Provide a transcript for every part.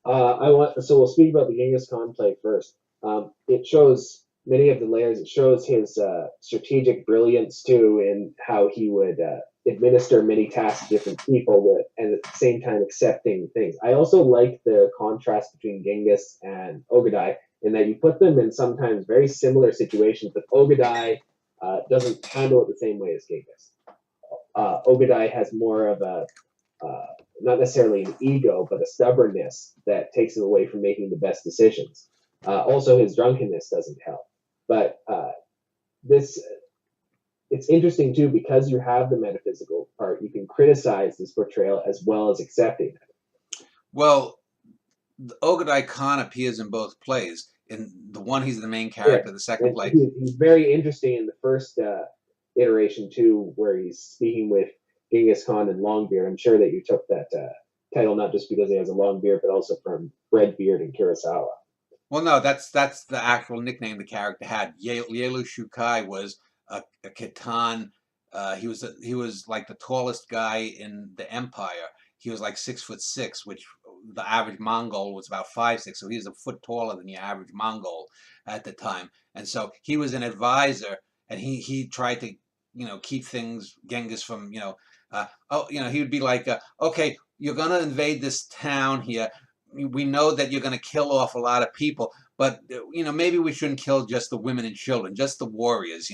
So we'll speak about the Genghis Khan play first. It shows many of the layers. It shows his strategic brilliance too, in how he would administer many tasks to different people, and at the same time accepting things. I also like the contrast between Genghis and Ogadai in that you put them in sometimes very similar situations, but Ogadai doesn't handle it the same way as Genghis. Ogadai has more of a uh, not necessarily an ego, but a stubbornness that takes him away from making the best decisions. Also, his drunkenness doesn't help. But this it's interesting too because you have the metaphysical part. You can criticize this portrayal as well as accepting it. Well, Ogadai Khan appears in both plays. In the one, he's the main Yeah, character. The second and play, he's very interesting in the first iteration too, where he's speaking with Genghis Khan and Longbeard. I'm sure that you took that title not just because he has a long beard, but also from Redbeard and Kurosawa. well, no, that's the actual nickname the character had. Yelu Shukai was a Khitan. He was like the tallest guy in the empire. He was like 6'6", which the average Mongol was about 5'6", so he was a foot taller than the average Mongol at the time. And so he was an advisor, and he tried to keep things Genghis from he would be like okay, you're gonna invade this town here. We know that you're going to kill off a lot of people, but maybe we shouldn't kill just the women and children, just the warriors,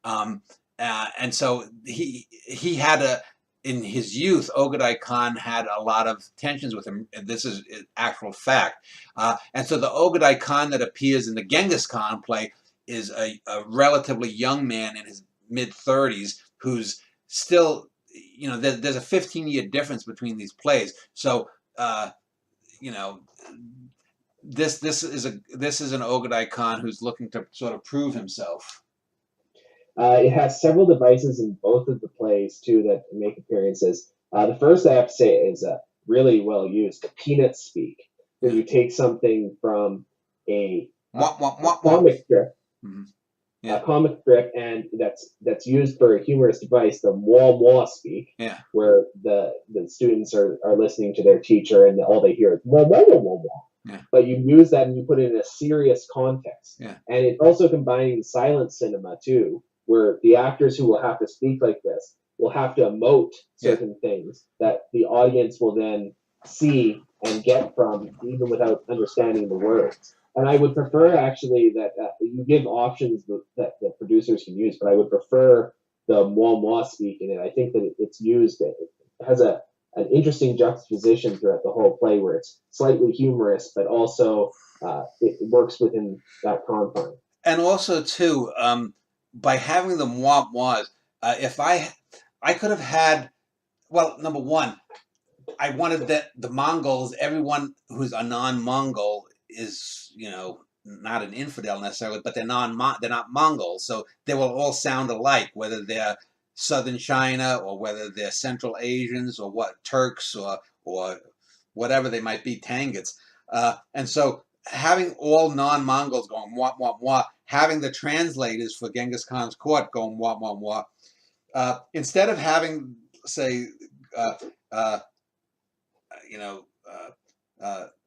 and so he had in his youth, Ogadai Khan had a lot of tensions with him, and this is actual fact. And so the Ogadai Khan that appears in the Genghis Khan play is a relatively young man in his mid-30s who's still, there's a 15-year difference between these plays. So you know, this is an Ogadai Khan who's looking to sort of prove himself. It has several devices in both of the plays too that make appearances. The first I have to say is really well used. The peanut speak, where Yeah. you take something from a, Wah, wah, a wah, wah. comic strip, Mm-hmm. a Yeah. comic strip, and that's used for a humorous device, the moi moi speak, Yeah. where the students are listening to their teacher and all they hear is moi moi moi moi moi. Yeah. But you use that and you put it in a serious context. Yeah. And it's also combining silent cinema too, where the actors who will have to speak like this will have to emote Yeah. certain things that the audience will then see and get from even without understanding the words. And I would prefer actually that you give options that the producers can use, but I would prefer the moi moi speak in it. I think that it's used, it has an interesting juxtaposition throughout the whole play where it's slightly humorous, but also it works within that confine. And also too, by having the moi mois, if I could have had, well, number one, I wanted that the Mongols, everyone who's a non-Mongol is, not an infidel necessarily, but they're not Mongols, so they will all sound alike, whether they're Southern China or whether they're Central Asians or what Turks or whatever they might be, Tanguts, and so having all non-Mongols going wah wah wah, having the translators for Genghis Khan's court going wah wah wah, instead of having say. Uh, uh, you know,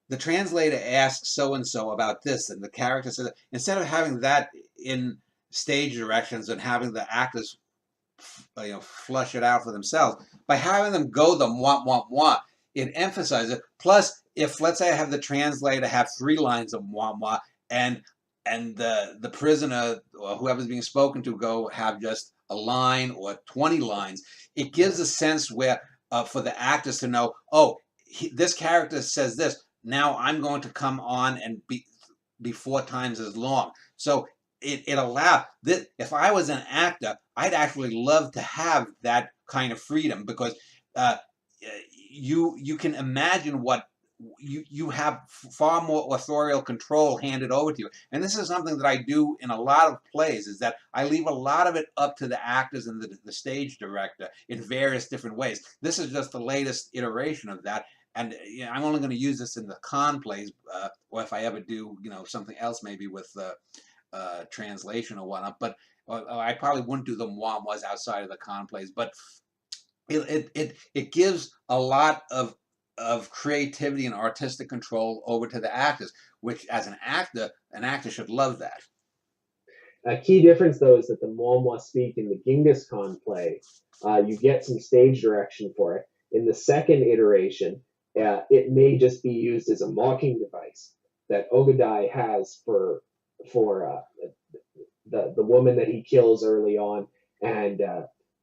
the translator asks so and so about this, and the character says, instead of having that in stage directions and having the actors, flush it out for themselves, by having them go the wah wah wah, it emphasizes it. Plus, if let's say I have the translator have 3 lines of wah wah, and the prisoner or whoever's being spoken to go have just a line or 20 lines, it gives a sense where for the actors to know, oh, this character says this. Now I'm going to come on and be 4 times as long. So it allowed this. If I was an actor, I'd actually love to have that kind of freedom because uh, you can imagine what you have far more authorial control handed over to you. And this is something that I do in a lot of plays, is that I leave a lot of it up to the actors and the stage director in various different ways. This is just the latest iteration of that. And I'm only going to use this in the con plays, or if I ever do, something else maybe with translation or whatnot. But I probably wouldn't do the was outside of the con plays. But it gives a lot of of creativity and artistic control over to the actors, which as an actor should love that. A key difference, though, is that the Muamwa speak in the Genghis Khan play, you get some stage direction for it. In the second iteration, it may just be used as a mocking device that Ogadai has for the woman that he kills early on, and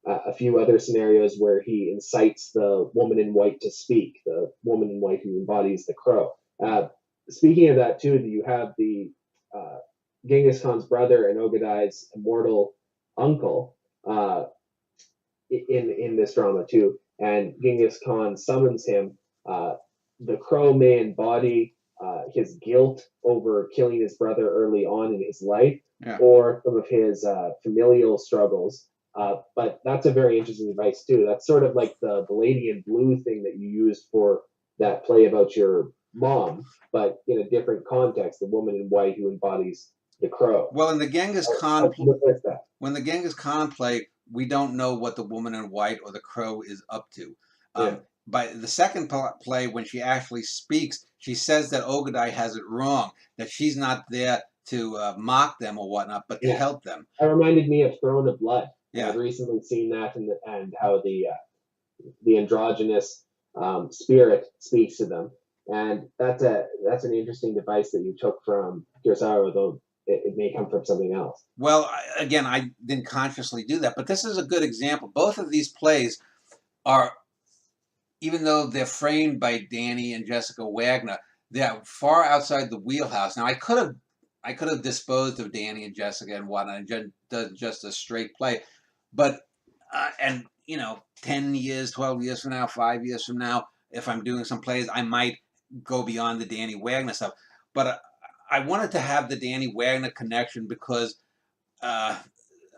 a few other scenarios where he incites the woman in white to speak, the woman in white who embodies the crow. Speaking of that, too, you have the Genghis Khan's brother and Ogadai's immortal uncle in this drama too. And Genghis Khan summons him. The crow may embody his guilt over killing his brother early on in his life, Yeah. or some of his familial struggles. But that's a very interesting device too. That's sort of like the Palladian blue thing that you used for that play about your mom, but in a different context, the woman in white who embodies the crow. Well, in the Genghis Khan, that? when the Genghis Khan play, we don't know what the woman in white or the crow is up to. Yeah. By the second play, when she actually speaks, she says that Ogadai has it wrong, that she's not there to mock them or whatnot, but to help them. That reminded me of Throne of Blood. Yeah. I've recently seen that, and how the androgynous spirit speaks to them, and that's an interesting device that you took from Kurosawa, though it may come from something else. Well, again, I didn't consciously do that, but this is a good example. Both of these plays are, even though they're framed by Danny and Jessica Wagner, they're far outside the wheelhouse. Now, I could have disposed of Danny and Jessica and whatnot and done just a straight play, but and 10 years, 12 years from now, 5 years from now, if I'm doing some plays, I might go beyond the Danny Wagner stuff. But I wanted to have the Danny Wagner connection because I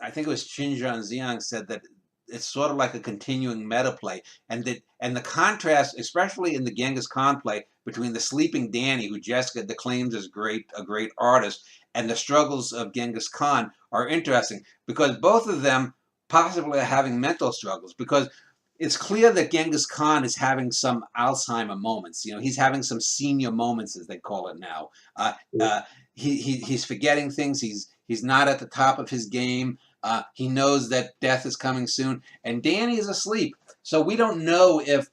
think it was Chinjan Ziang said that it's sort of like a continuing meta play, and the contrast, especially in the Genghis Khan play, between the sleeping Danny, who Jessica declaims as a great artist, and the struggles of Genghis Khan are interesting because both of them possibly are having mental struggles, because it's clear that Genghis Khan is having some Alzheimer moments. He's having some senior moments, as they call it now. He's forgetting things. He's not at the top of his game. He knows that death is coming soon, and Danny is asleep. So we don't know if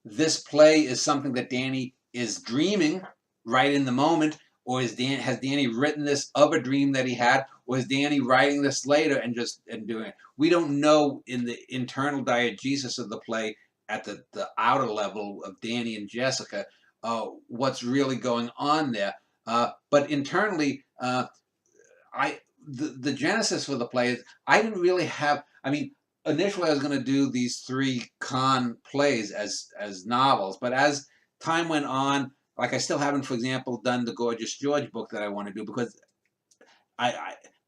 this play is something that Danny is dreaming right in the moment, or has Danny written this of a dream that he had, or is Danny writing this later and doing it? We don't know in the internal diegesis of the play at the outer level of Danny and Jessica what's really going on there. But internally, the genesis for the play is I didn't really have. I mean, initially I was going to do these 3 Khan plays as novels, but as time went on, like I still haven't, for example, done the Gorgeous George book that I want to do, because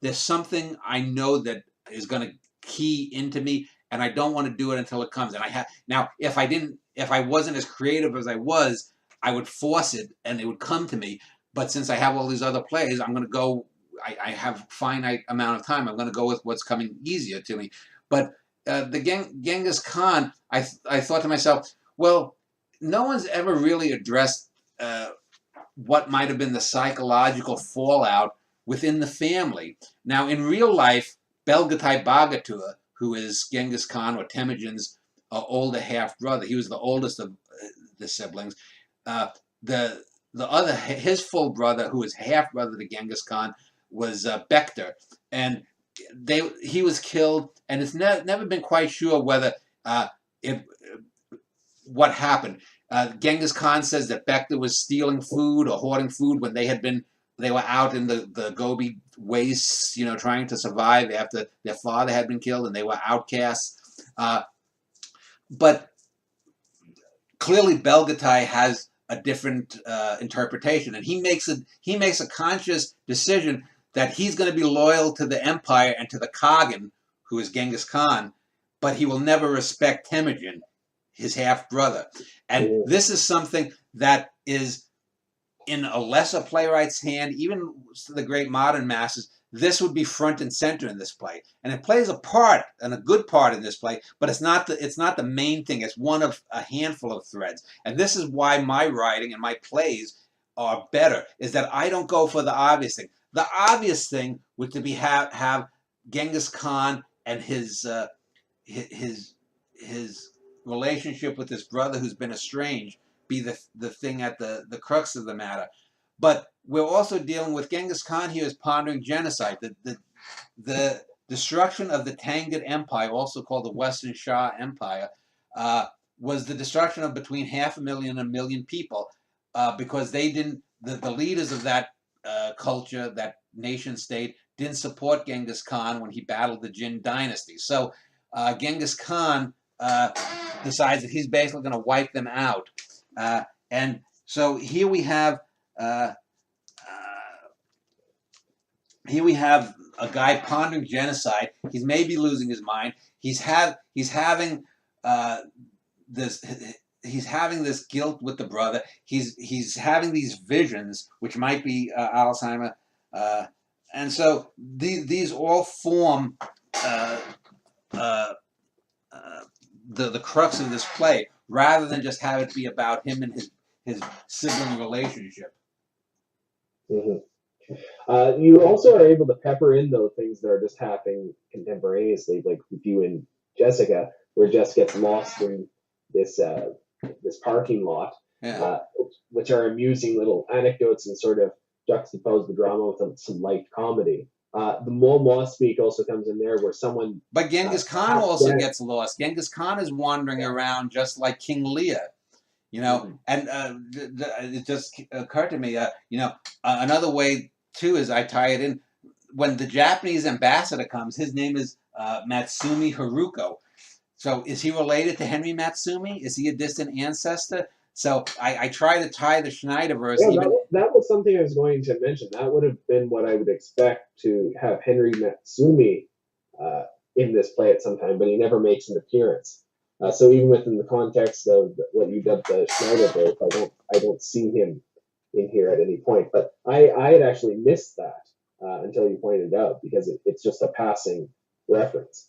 there's something I know that is going to key into me, and I don't want to do it until it comes. And now, if I wasn't as creative as I was, I would force it and it would come to me. But since I have all these other plays, I'm going to go. I have finite amount of time. I'm going to go with what's coming easier to me. But the Genghis Khan, I thought to myself, well, no one's ever really addressed what might have been the psychological fallout within the family. Now, in real life, Belgatai Bagatur, who is Genghis Khan or Temujin's older half brother, he was the oldest of the siblings. His full brother, who is half brother to Genghis Khan, was Bektar, and he was killed, and it's never been quite sure whether what happened. Genghis Khan says that Bektar was stealing food or hoarding food when they were out in the Gobi wastes, trying to survive after their father had been killed, and they were outcasts. But clearly, Belgatai has a different interpretation, and he makes a conscious decision that he's going to be loyal to the empire and to the Kagan, who is Genghis Khan, but he will never respect Temujin, his half brother. And this is something that is in a lesser playwright's hand, even the great modern masters. this would be front and center in this play, and it plays a part and a good part in this play, but it's not the main thing. It's one of a handful of threads, and this is why my writing and my plays are better. Is that I don't go for the obvious thing. The obvious thing would to be have Genghis Khan and his relationship with his brother who's been estranged be the thing at the crux of the matter. But we're also dealing with Genghis Khan here is pondering genocide. The destruction of the Tangut Empire, also called the Western Shah Empire, was the destruction of between 500,000 and 1 million people, because they didn't, the leaders of that culture, that nation state, didn't support Genghis Khan when he battled the Jin dynasty. So Genghis Khan decides that he's basically going to wipe them out. And so here we have a guy pondering genocide. He's maybe losing his mind. He's having this guilt with the brother. He's having these visions, which might be Alzheimer, and so these all form the crux of this play, rather than just have it be about him and his sibling relationship. Mm-hmm. You also are able to pepper in those things that are just happening contemporaneously, like with you and Jessica, where Jess gets lost in this parking lot, Yeah. which are amusing little anecdotes and sort of juxtapose the drama with some light comedy. The Mole speak also comes in there, where someone. But Genghis Khan also gets lost. Genghis Khan is wandering around just like King Lear, you know. Mm-hmm. And it just occurred to me, another way too is I tie it in when the Japanese ambassador comes. His name is Matsumi Haruko. So is he related to Henry Matsumi? Is he a distant ancestor? So I try to tie the Schneiderverse. Yeah, that was something I was going to mention. That would have been what I would expect to have Henry Matsumi in this play at some time, but he never makes an appearance. So even within the context of what you dubbed the Schneiderverse, I don't see him in here at any point. But I had actually missed that until you pointed it out, because it's just a passing reference.